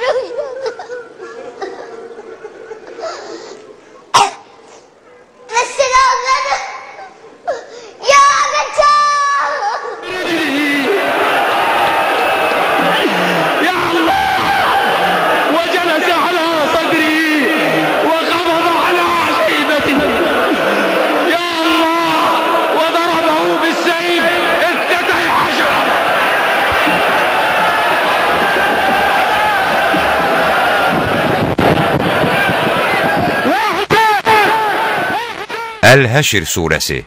görürük. Mesela benim. Ya geçer. يا الله وجلس على صدري وقبض على عصيبتي يا الله وضربه بالسيف افتتح حجرا Əl-Həşr surəsi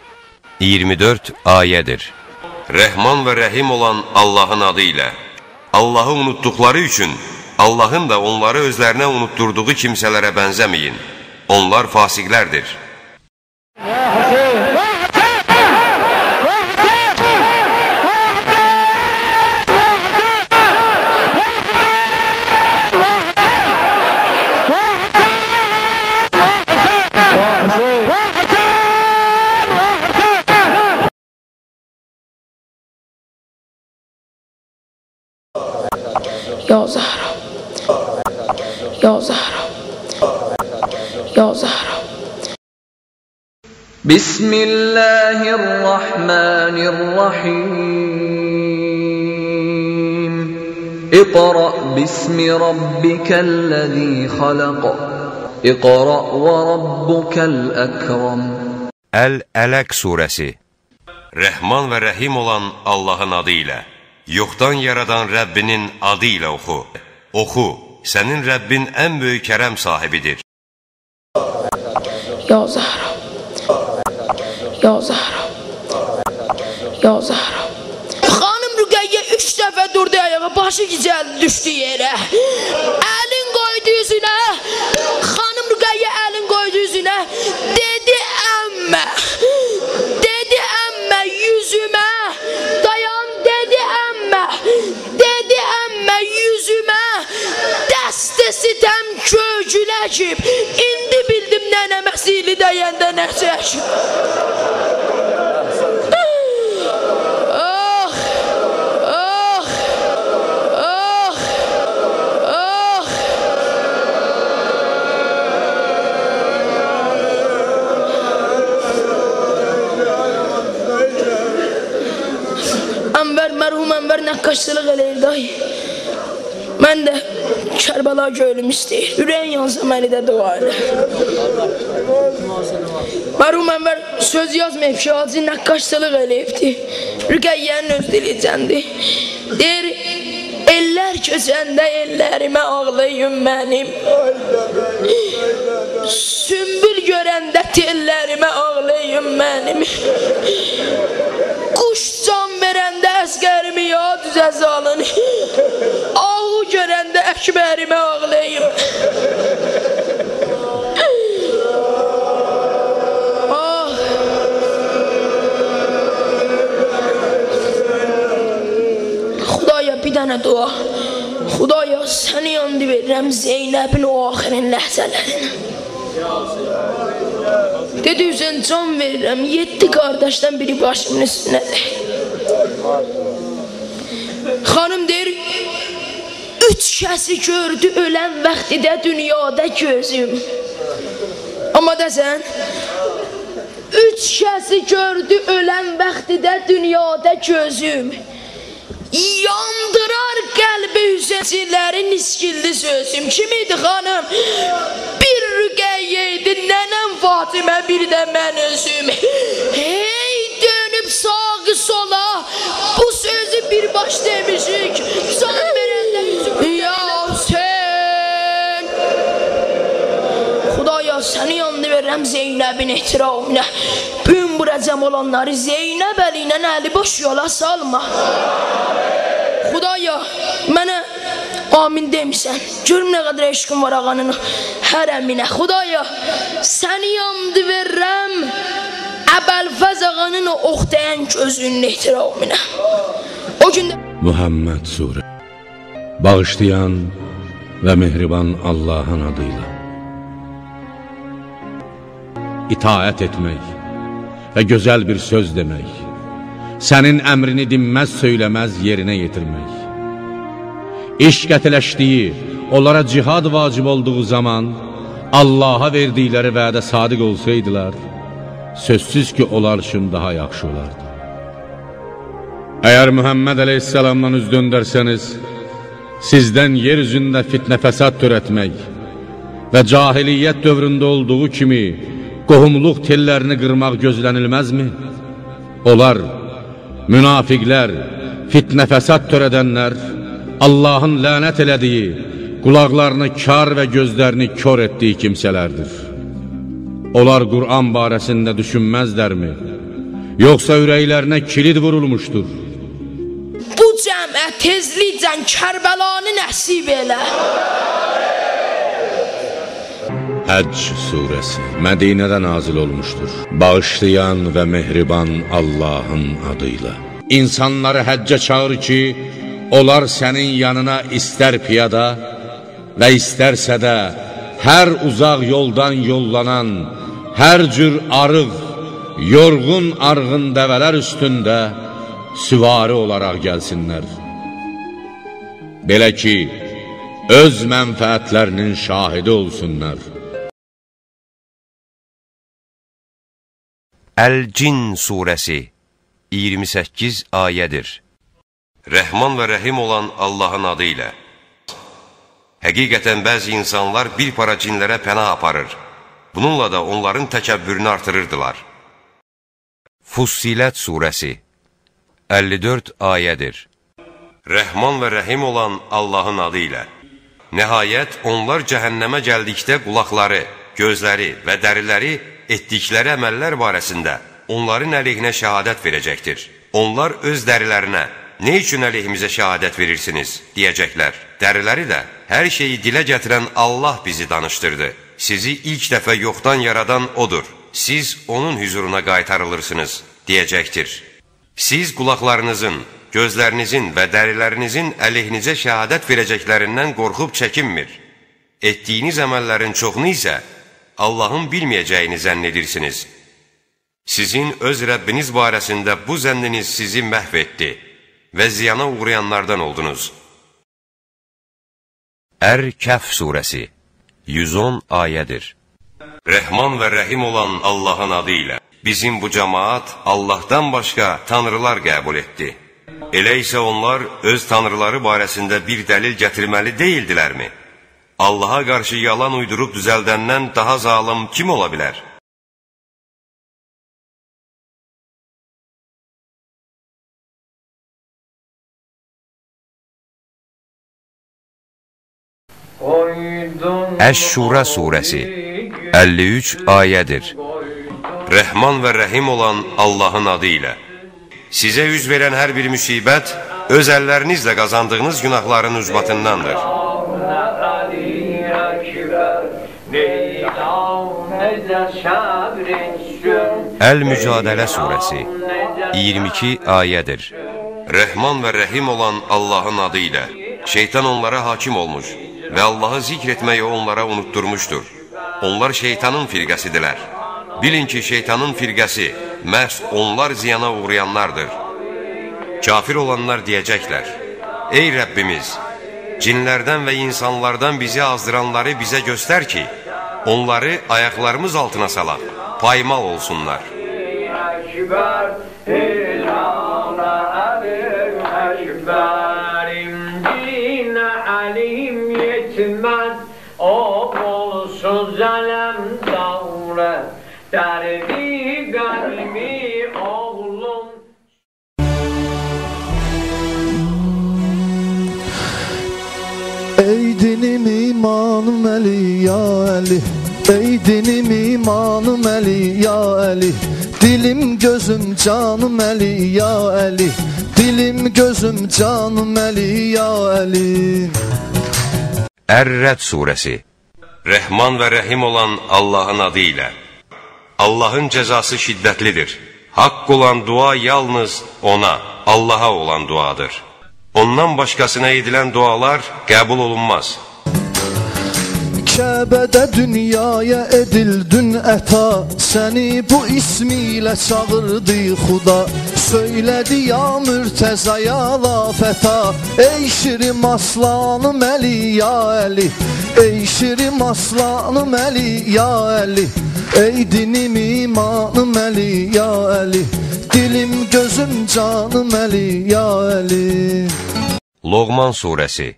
24 ayədir. Rəhman və rəhim olan Allahın adı ilə. Allahı unutduqları üçün Allahın da onları özlərinə unutturduğu kimsələrə bənzəməyin. Onlar fasiqlərdir. Ya Zahra, Ya Zahra, Ya Zahra. Bismillahirrahmanirrahim. Iqra bismi rabbikellezî halaq. Iqra ve rabbukel ekram. Əl-Ələq surəsi Rəhman və rəhim olan Allahın adı ilə. Yoxdan yaradan Rəbbinin adı ilə oxu. Oxu, sənin Rəbbin ən böyük kərəm sahibidir. Ya Zahra, Ya Zahra, Ya Zahra. Xanım Rüqəyyə 3 dəfə durdu ayağa, başı gicəl düşdü yerə. Əlin qoydu yüzünə, xanım Rüqəyyə əlin qoydu yüzünə. Dedi əmmə, dedi əmmə yüzümə. Dayan dedi əmmə, dedi əmmə yüzümə. Dəstə sitəm köküləcib, indi bildim nənə məsili dəyəndə nə çəkib. Mərhum Ənvər nəqqaşçılıq eləyir dayı. Mən də Kərbəla gölüm istəyir. Ürəyin yansa məni də dua elə. Mərhum Ənvər söz yazmayıb ki, acı nəqqaşçılıq eləyibdi. Rüqəyyənin öz dilicəndir. Deyir, eller köçəndə ellərimə ağlayın mənim. Sümbül görəndə tellərimə ağlayın mənim. Quş can verəndə əskərimi yad üzə zalın. Ağı görəndə əkbərimə ağlayım. Ah. Xudaya bir dənə dua. Xudaya səni yandı verirəm Zeynəbin o axirin ləhzələrini. Dedi üzən can verirəm 7 qardaşdan biri başımın üstünədir. Xanım deyir 3 kəsi gördü ölən vaxtidə dünyada gözüm. Amma desən 3 kəsi gördü ölən vaxtidə dünyada gözüm. Yandırar qəlbi hüzəcilərin iskilli sözüm. Kim idi xanım? Bir Rüqəyyə idi, nənəm Fatimə, bir də mən özüm. Hey dönüb sağı sola, bu sözü birbaş demişik. Can verəndə yüzüm. Ya sen Xudaya səni yandı verirəm Zeynəbin ehtiramına. Bugün bu rəcəm olanları Zeynəb əli ilə əli boş yola salma. Xudaya mənə amin demişsən. Görüm nə qədər eşqim var ağanın hərəminə. Xudaya səni yandı verirəm Əbəlfəz ağanın o oxtayan gözünün ehtiramına. O gündə Muhammed Surə Bağışlayan və mehriban Allahın adıyla. İtaət etmək və gözəl bir söz demək, sənin əmrini dinməz söyləməz yerinə yetirmək, İşq ətələşdiyi, onlara cihad vacib olduğu zaman Allaha verdikləri vədə sadiq olsaydılar, sözsüz ki, onlar üçün daha yaxşı olardı. Əgər Muhammed əleyhissalamdan üz döndərsəniz, sizdən yer üzündə fitnə fəsad törətmək və cahiliyyət dövründə olduğu kimi qohumluq tellərini qırmaq gözlənilməzmi? Onlar, münafiqlər, fitnə fəsad törədənlər, Allahın lənət elədiyi, qulaqlarını kar və gözlərini kör etdiyi kimsələrdir. Onlar Qur'an barəsində düşünməzlərmi? Yoxsa ürəklərinə kilid vurulmuşdur? Bu cəmə tezlikcən Kərbəlanı nəsib elə. Həcc surəsi Mədinədə nazil olmuşdur. Bağışlayan və mehriban Allahın adıyla. İnsanları həccə çağır ki, onlar sənin yanına istər piyada və istərsə də hər uzaq yoldan yollanan, hər cür arıq, yorğun arğın dəvələr üstündə süvari olaraq gəlsinlər. Belə ki, öz mənfəətlərinin şahidi olsunlar. Əl-Cin surəsi 28 ayədir. Rəhman və rəhim olan Allahın adı ilə. Həqiqətən bəzi insanlar bir para cinlərə pənah aparır. Bununla da onların təkəbbürünü artırırdılar. Fussilət surəsi 54 ayədir. Rəhman və rəhim olan Allahın adı ilə. Nəhayət, onlar cəhənnəmə gəldikdə qulaqları, gözləri və dəriləri etdikləri əməllər barəsində onların əleyhinə şəhadət verəcəkdir. Onlar öz dərilərinə, nə üçün əleyhimizə şəhadət verirsiniz, deyəcəklər. Dəriləri də, hər şeyi dilə gətirən Allah bizi danışdırdı. Sizi ilk dəfə yoxdan yaradan odur. Siz onun hüzuruna qaytarılırsınız, deyəcəkdir. Siz qulaqlarınızın, gözlərinizin və dərilərinizin əleyhinizə şəhadət verəcəklərindən qorxub çəkinmir. Etdiyiniz əməllərin çoxunu isə Allahın bilməyəcəyini zənn edirsiniz. Sizin öz Rəbbiniz barəsində bu zənniniz sizi məhv etdi və ziyana uğrayanlardan oldunuz. Ər-Kəf surəsi 110 ayədir. Rəhman və rəhim olan Allahın adı ilə. Bizim bu cəmaat Allahdan başqa tanrılar qəbul etdi. Elə isə onlar öz tanrıları barəsində bir dəlil gətirməli deyildilərmi? Allaha qarşı yalan uydurub düzəldəndən daha zalım kim ola bilər? Əş-Şura surəsi 53 ayədir. Rəhman və rəhim olan Allahın adı ilə. Sizə üz verən hər bir müsibət öz əllərinizlə qazandığınız günahların üzbatındandır. Əl-Mücadilə surəsi 22 ayədir. Rəhman və rəhim olan Allahın adı ilə. Şeytan onlara hakim olmuş və Allahı zikr etməyi onlara unutturmuşdur. Onlar şeytanın firqəsidirlər. Bilin ki, şeytanın firqəsi məhz onlar ziyana uğrayanlardır. Kafir olanlar deyəcəklər: Ey Rəbbimiz, cinlərdən və insanlardan bizi azdıranları bizə göstər ki, onları ayaqlarımız altına salaq, paymal olsunlar. Ey dinim imanım Əli, ya Əli. Ey dinim imanım Əli, ya Əli. Dilim gözüm canım Əli, ya Əli. Dilim gözüm canım Əli, ya Əli. Ər-Rəd surəsi Rəhman və rəhim olan Allahın adı ilə. Allahın cəzası şiddətlidir. Haqq olan dua yalnız ona, Allaha olan duadır. Ondan başqasına edilən dualar qəbul olunmaz. Kəbədə dünyaya edildin əta, səni bu ismilə çağırdı xuda. Söylədi ya Mürtəza ya lafəta, ey şirim aslanım Əli ya Əli, ey şirim aslanım Əli ya Əli, ey dinim imanım Əli ya Əli, dilim gözüm canım Əli ya Əli. Loğman surəsi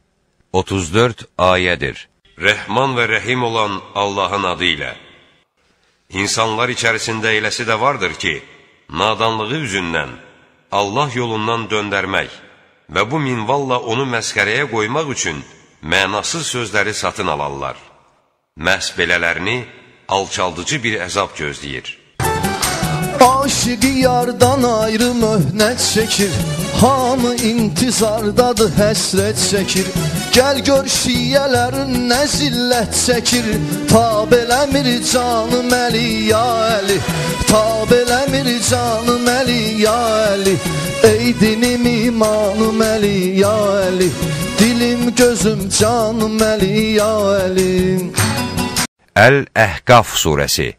34 ayədir. Rəhman və rəhim olan Allahın adı ilə. İnsanlar içərisində eləsi də vardır ki, nadanlığı üzündən Allah yolundan döndərmək və bu minvalla onu məskərəyə qoymaq üçün mənasız sözləri satın alarlar. Məhz belələrini alçaldıcı bir əzab gözləyir. Aşıqı yardan ayrı möhnət çəkir, hamı intizardadır, həsrət çəkir. Gəl gör şiyələrin nə zillət çəkir, tab eləmir canım Əli ya Əli, tab eləmir canım Əli ya Əli, ey dinim imanım Əli ya Əli, dilim gözüm canım Əli ya Əli. Əl-Əhqaf surəsi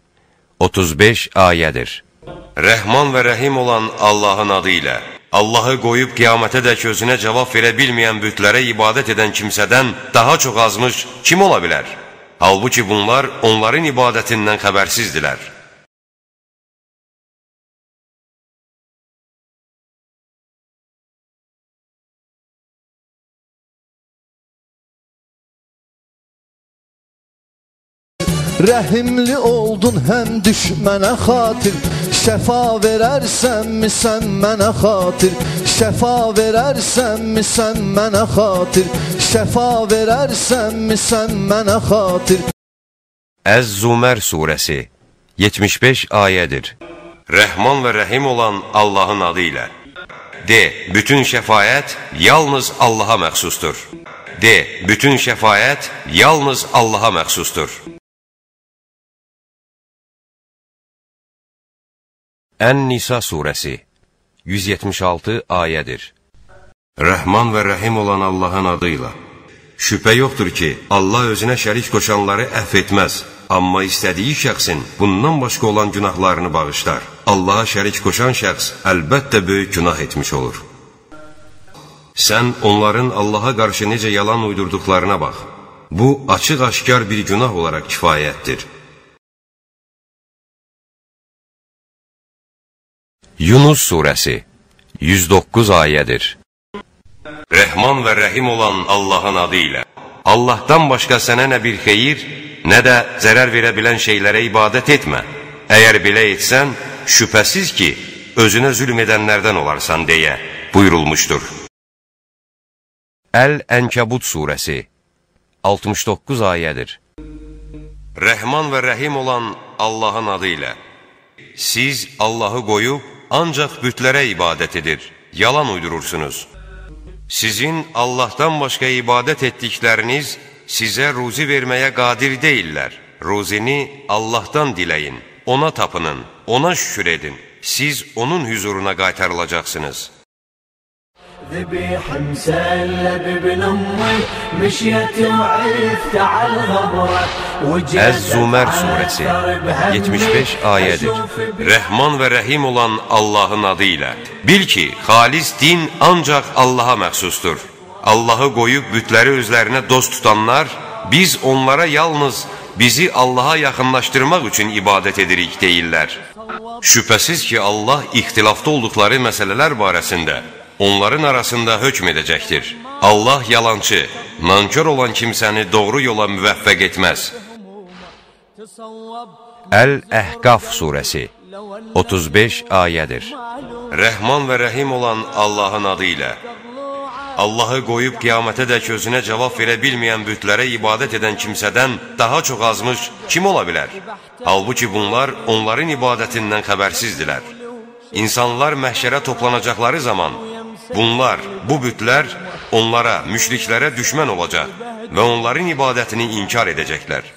35 ayədir. Rəhman və rəhim olan Allahın adı ilə. Allahı qoyub qiyamətədək özünə cavab verə bilməyən bütlərə ibadət edən kimsədən daha çox azmış kim ola bilər? Halbuki bunlar onların ibadətindən xəbərsizdirlər. Rəhimli oldun həm düşmənə xatir, şəfa verərsənmi sən mənə xatir, şəfa verərsənmi sən mənə xatir, şəfa verərsənmi sən mənə xatir. Əz-Zumər surəsi 75 ayədir. Rəhman və rəhim olan Allahın adı ilə. De, bütün şəfayət yalnız Allaha məxsusdur. De, bütün şəfayət yalnız Allaha məxsusdur. Ən-Nisa surəsi 176 ayədir. Rəhman və rəhim olan Allahın adı ilə. Şübhə yoxdur ki, Allah özünə şərik qoşanları əfv etməz, amma istədiyi şəxsin bundan başqa olan günahlarını bağışlar. Allaha şərik qoşan şəxs əlbəttə böyük günah etmiş olur. Sən onların Allaha qarşı necə yalan uydurduqlarına bax. Bu, açıq-aşkar bir günah olaraq kifayətdir. Yunus surəsi 109 ayədir. Rəhman və rəhim olan Allahın adı ilə. Allahdan başqa sənə nə bir xeyir, nə də zərər verə bilən şeylərə ibadət etmə. Əgər belə etsən, şübhəsiz ki, özünə zülm edənlərdən olarsan deyə buyurulmuşdur. Əl-Ənkəbut surəsi 69 ayədir. Rəhman və rəhim olan Allahın adı ilə. Siz Allahı qoyub, ancaq bütlərə ibadət edir, yalan uydurursunuz. Sizin Allahdan başqa ibadət etdikləriniz sizə ruzi verməyə qadir deyillər. Ruzini Allahdan diləyin, ona tapının, ona şükür edin. Siz onun huzuruna qaytarılacaqsınız. Əz-Zumər surəsi 75 ayədir. Rəhman və rəhim olan Allahın adı ilə. Bil ki, xalis din ancaq Allaha məxsusdur. Allahı qoyub bütləri özlərinə dost tutanlar, biz onlara yalnız bizi Allaha yaxınlaşdırmaq üçün ibadət edirik deyirlər. Şübhəsiz ki, Allah ixtilafda olduqları məsələlər barəsində onların arasında hökm edəcəkdir. Allah yalancı, nankör olan kimsəni doğru yola müvəffəq etməz. Əl-Əhqaf surəsi 35 ayədir. Rəhman və rəhim olan Allahın adı ilə. Allahı qoyub qiyamətədək özünə cavab verə bilməyən bütlərə ibadət edən kimsədən daha çox azmış kim ola bilər? Halbuki bunlar onların ibadətindən xəbərsizdirlər. İnsanlar məhşərə toplanacaqları zaman bunlar, bu bütlər onlara, müşriklərə düşmən olacaq və onların ibadətini inkar edəcəklər.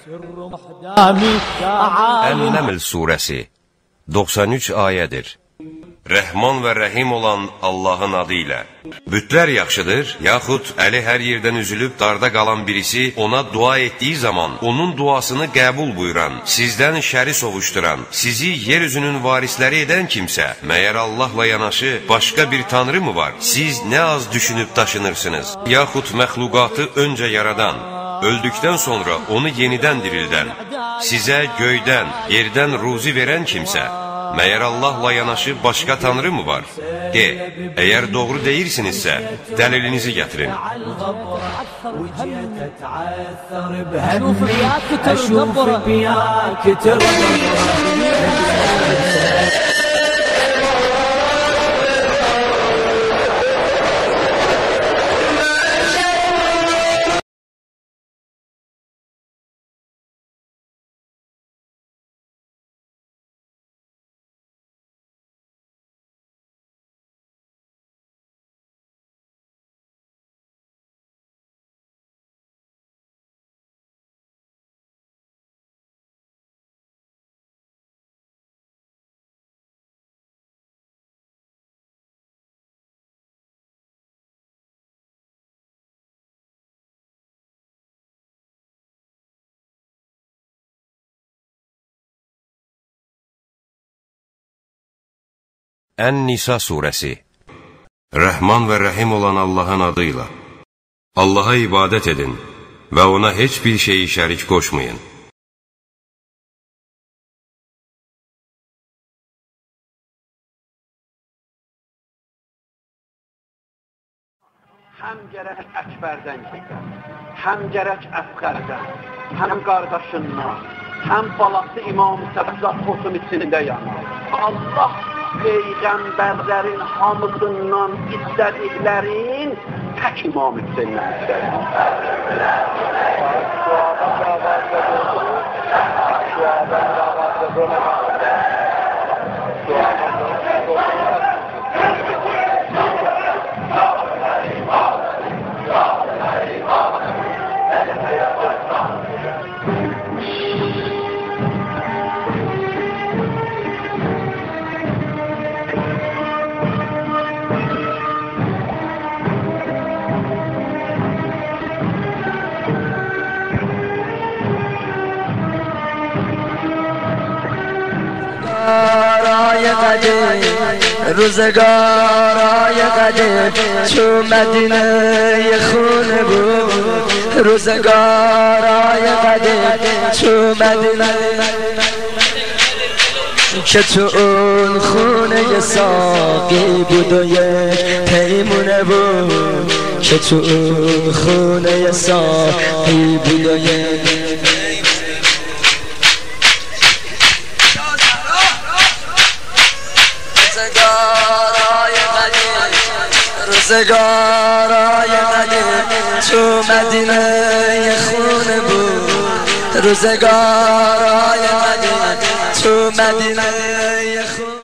Əl-Nəml surəsi 93 ayədir. Rəhman və rəhim olan Allahın adı ilə. Bütlər yaxşıdır, yaxud əli hər yerdən üzülüb darda qalan birisi ona dua etdiyi zaman onun duasını qəbul buyuran, sizdən şəri sovuşduran, sizi yeryüzünün varisləri edən kimsə, məyər Allahla yanaşı başqa bir tanrı mı var? Siz nə az düşünüb daşınırsınız? Yaxud məxluqatı öncə yaradan, öldükdən sonra onu yenidən dirildən, sizə göydən, yerdən ruzi verən kimsə, məyər Allahla yanaşı başqa tanrı mı var? De, əgər doğru deyirsinizsə, dəlilinizi gətirin. Ən-Nisa surəsi. Rəhman və rəhim olan Allahın adıyla. Allaha ibadət edin və ona heç bir şeyi şərik qoşmayın. Həm gərək Əkbərdən gedən, həm gərək Əfqərdən, həm qardaşından, həm balası İmam Səbzat xosun içində yanar. Allah Peyğəmbərlərin hamısından istədiklərin tək İmam Hüseyndən روزگارای قدیم تو مدینه خونه بود روزگارای قدیم تو مدینه که تو اون خونه ساقی بود و یک پیمونه بود که تو اون خونه ساقی بود و یک روزگارای قدیم تو مدینه خونه بود روزگارای قدیم تو مدینه خونه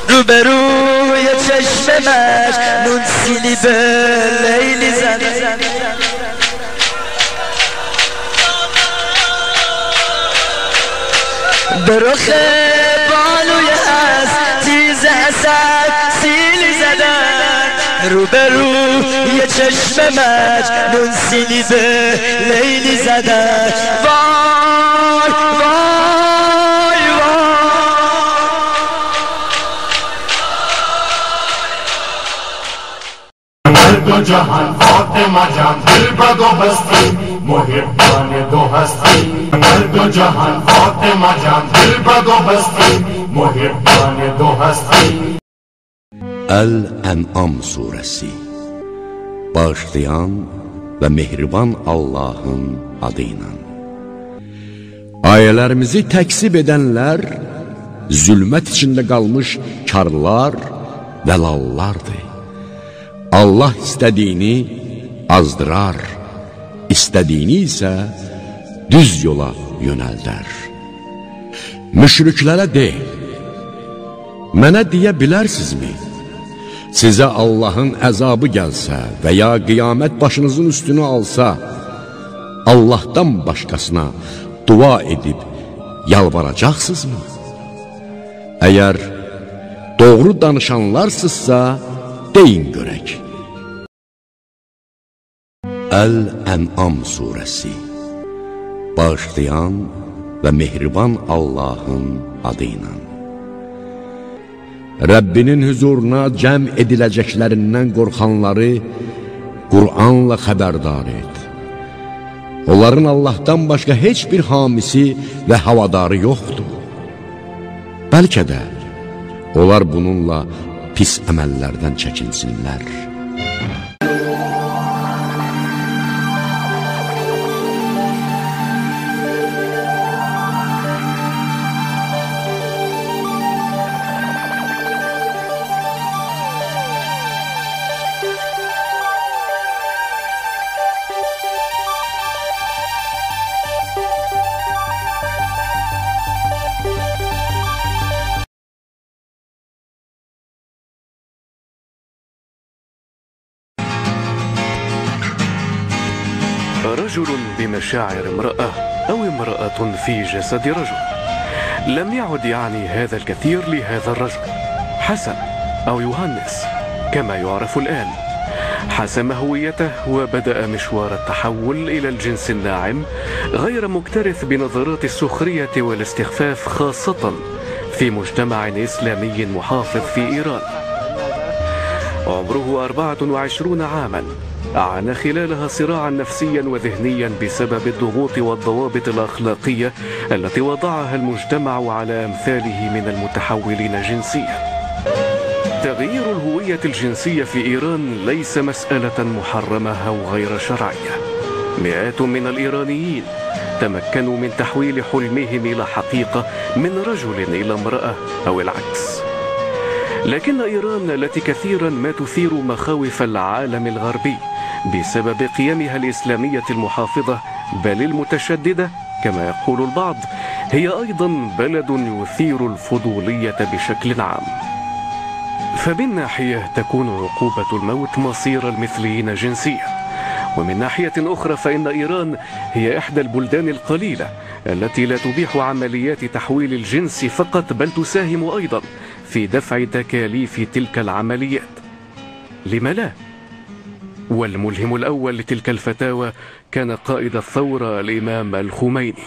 روبروی چشم مجنون سیلی به لیلی زده به رخ بالوی هستی حسد سیلی زدن روبروی چشم مجنون سیلی به لیلی زدن وای وای وای دو جهان فاطمه جان دل به دو هستی محبان دو هستی دو جهان فاطمه جان دل به دو هستی محبان دو هستی. Əl-Ən'am surəsi. Bağışlayan və mehriban Allahın adı ilə. Ayələrimizi təksib edənlər zülmət içində qalmış karlar və lallardır. Allah istədiyini azdırar, istədiyini isə düz yola yönəldər. Müşriklərə de, mənə deyə bilərsinizmi? Sizə Allahın əzabı gəlsə və ya qiyamət başınızın üstünü alsa, Allahdan başqasına dua edib yalvaracaqsınızmı? Əgər doğru danışanlarsınızsa, deyin görək. Əl-Ən'am surəsi. Bağışlayan və mehriban Allahın adıyla. Rəbbinin huzuruna cəm ediləcəklərindən qorxanları Qur'anla xəbərdar et. Onların Allahdan başqa heç bir hamisi və havadarı yoxdur. Bəlkə də onlar bununla pis əməllərdən çəkinsinlər. رجل بمشاعر امرأة أو امرأة في جسد رجل. لم يعد يعني هذا الكثير لهذا الرجل. حسن أو يوهانس كما يعرف الآن حسم هويته وبدأ مشوار التحول إلى الجنس الناعم غير مكترث بنظرات السخرية والاستخفاف، خاصة في مجتمع إسلامي محافظ في إيران. عمره 24 عاما، عانى خلالها صراعا نفسيا وذهنيا بسبب الضغوط والضوابط الأخلاقية التي وضعها المجتمع على أمثاله من المتحولين جنسيا. تغيير الهوية الجنسية في إيران ليس مسألة محرمة أو غير شرعية. مئات من الإيرانيين تمكنوا من تحويل حلمهم إلى حقيقة من رجل إلى امرأة أو العكس. لكن إيران التي كثيرا ما تثير مخاوف العالم الغربي بسبب قيمها الإسلامية المحافظة بل المتشددة كما يقول البعض، هي أيضا بلد يثير الفضولية بشكل عام. فمن ناحية تكون عقوبة الموت مصير المثليين جنسيا، ومن ناحية أخرى فإن إيران هي إحدى البلدان القليلة التي لا تبيح عمليات تحويل الجنس فقط بل تساهم أيضا في دفع تكاليف تلك العمليات. لم لا؟ والملهم الأول لتلك الفتاوى كان قائد الثورة الإمام الخميني.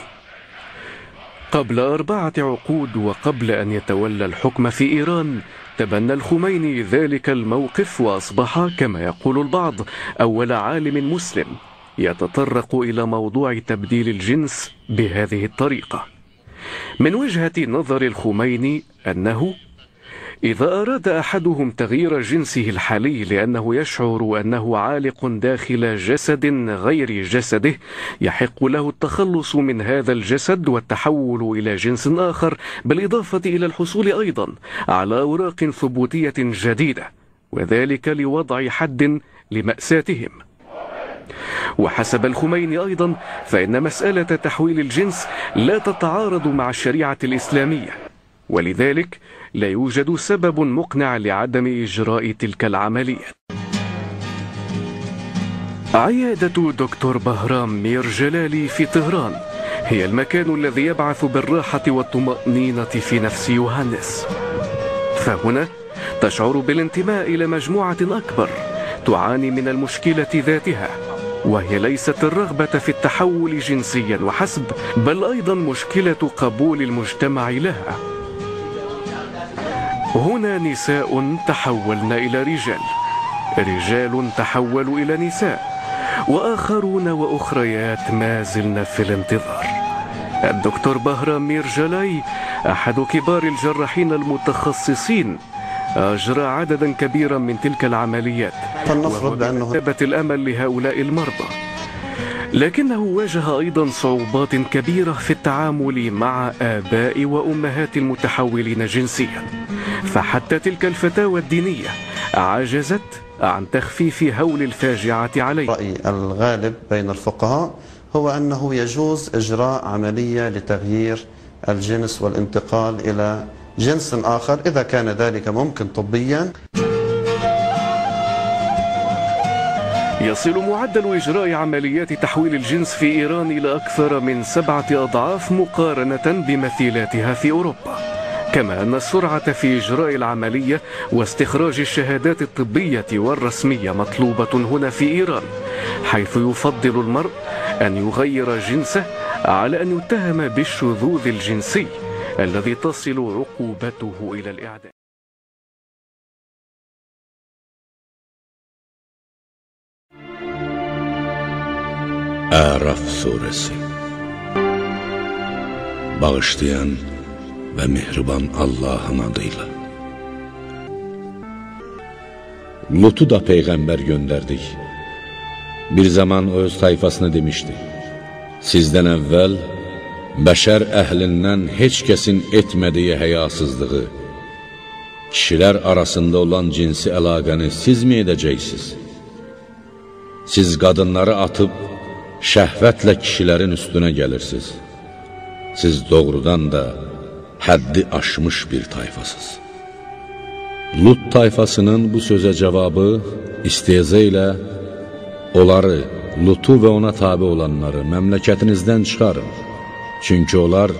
قبل 4 عقود وقبل أن يتولى الحكم في إيران تبنى الخميني ذلك الموقف وأصبح كما يقول البعض أول عالم مسلم يتطرق إلى موضوع تبديل الجنس بهذه الطريقة. من وجهة نظر الخميني أنه إذا أراد أحدهم تغيير جنسه الحالي لأنه يشعر أنه عالق داخل جسد غير جسده، يحق له التخلص من هذا الجسد والتحول إلى جنس آخر، بالإضافة إلى الحصول أيضا على أوراق ثبوتية جديدة، وذلك لوضع حد لمأساتهم. وحسب الخميني أيضا فإن مسألة تحويل الجنس لا تتعارض مع الشريعة الإسلامية، ولذلك لا يوجد سبب مقنع لعدم إجراء تلك العملية. عيادة دكتور بهرام مير جلالي في طهران هي المكان الذي يبعث بالراحة والطمأنينة في نفس يوهانس. فهنا تشعر بالانتماء إلى مجموعة أكبر تعاني من المشكلة ذاتها، وهي ليست الرغبة في التحول جنسيا وحسب، بل أيضا مشكلة قبول المجتمع لها. هنا نساء تحولن إلى رجال، رجال تحولوا إلى نساء، وآخرون وأخريات ما زلن في الانتظار. الدكتور بهرام مير جلاي أحد كبار الجراحين المتخصصين أجرى عددا كبيرا من تلك العمليات، فلنفرض بأنه ثبت الأمل لهؤلاء المرضى. لكنه واجه أيضا صعوبات كبيرة في التعامل مع آباء وأمهات المتحولين جنسيا، فحتى تلك الفتاوى الدينية عجزت عن تخفيف هول الفاجعة عليه. الرأي الغالب بين الفقهاء هو أنه يجوز إجراء عملية لتغيير الجنس والانتقال إلى جنس آخر إذا كان ذلك ممكن طبيا. يصل معدل إجراء عمليات تحويل الجنس في إيران إلى أكثر من 7 أضعاف مقارنة بمثيلاتها في أوروبا، كما أن السرعة في إجراء العملية واستخراج الشهادات الطبية والرسمية مطلوبة هنا في إيران، حيث يفضل المرء أن يغير جنسه على أن يتهم بالشذوذ الجنسي الذي تصل عقوبته إلى الإعدام. Əraf suresi. Bağışlayan və mehriban Allahın adıyla. Lutu da peyğəmbər göndərdik. Bir zaman o öz tayfasına demişdi: sizdən əvvəl bəşər əhlindən heç kəsin etmədiyi həyasızlığı, kişilər arasında olan cinsi əlaqəni siz mi edəcəksiniz? Siz qadınları atıb şəhvətlə kişilərin üstünə gəlirsiniz. Siz doğrudan da həddi aşmış bir tayfasız. Lut tayfasının bu sözə cavabı istehza ilə onları, Lutu və ona tabi olanları məmləkətinizdən çıxarın. Çünki onlar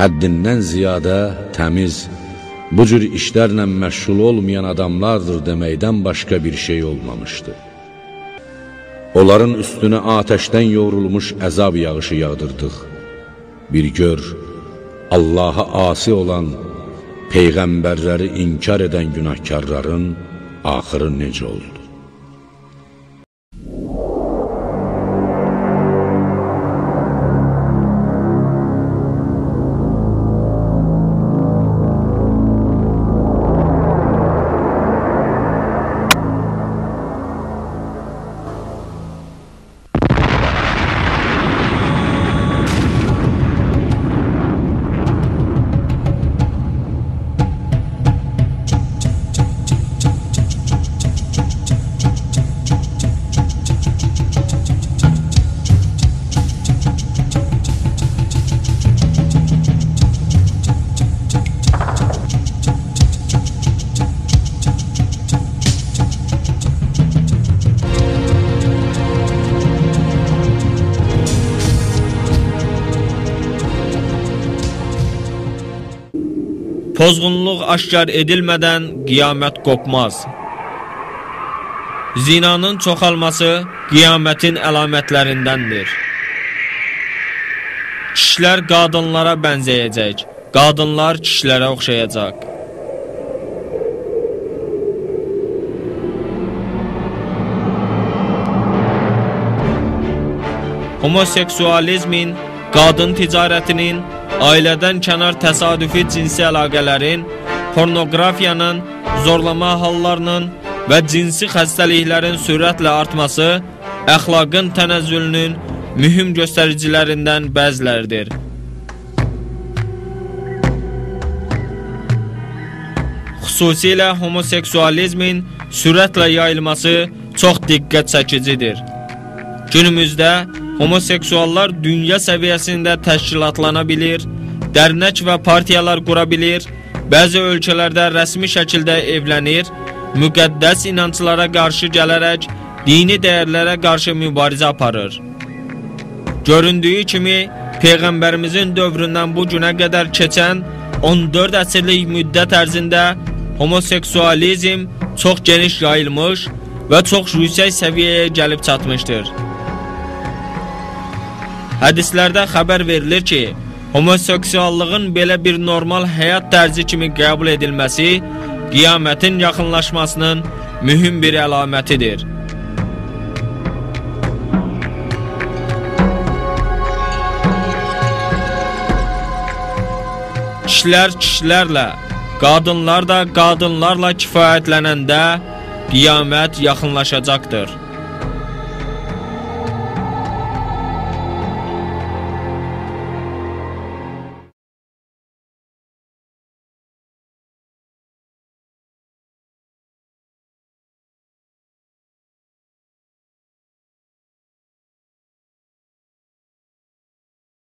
həddindən ziyadə təmiz, bu cür işlərlə məşğul olmayan adamlardır deməkdən başqa bir şey olmamışdı. Onların üstünə atəşdən yoğrulmuş əzab yağışı yağdırdıq. Bir gör, Allaha asi olan, peyğəmbərləri inkar edən günahkarların axırı necə oldu? Pozğunluq aşkar edilmədən qiyamət qopmaz. Zinanın çoxalması qiyamətin əlamətlərindəndir. Kişilər qadınlara bənzəyəcək, qadınlar kişilərə oxşayacaq. Homoseksualizmin, qadın ticarətinin, ailədən kənar təsadüfi cinsi əlaqələrin, pornografiyanın, zorlama hallarının və cinsi xəstəliklərin sürətlə artması əxlaqın tənəzzülünün mühüm göstəricilərindən bəziləridir. Xüsusilə homoseksualizmin sürətlə yayılması çox diqqət çəkicidir. Günümüzdə homoseksuallar dünya səviyyəsində təşkilatlana bilir, dərnək və partiyalar qura bilir, bəzi ölkələrdə rəsmi şəkildə evlənir, müqəddəs inanclara qarşı gələrək dini dəyərlərə qarşı mübarizə aparır. Göründüyü kimi, Peyğəmbərimizin dövründən bu günə qədər keçən 14 əsrlik müddət ərzində homoseksualizm çox geniş yayılmış və çox yüksək səviyyəyə gəlib çatmışdır. Hədislərdə xəbər verilir ki, homoseksuallığın belə bir normal həyat tərzi kimi qəbul edilməsi qiyamətin yaxınlaşmasının mühüm bir əlamətidir. Kişilər kişilərlə, qadınlar da qadınlarla kifayətlənəndə qiyamət yaxınlaşacaqdır.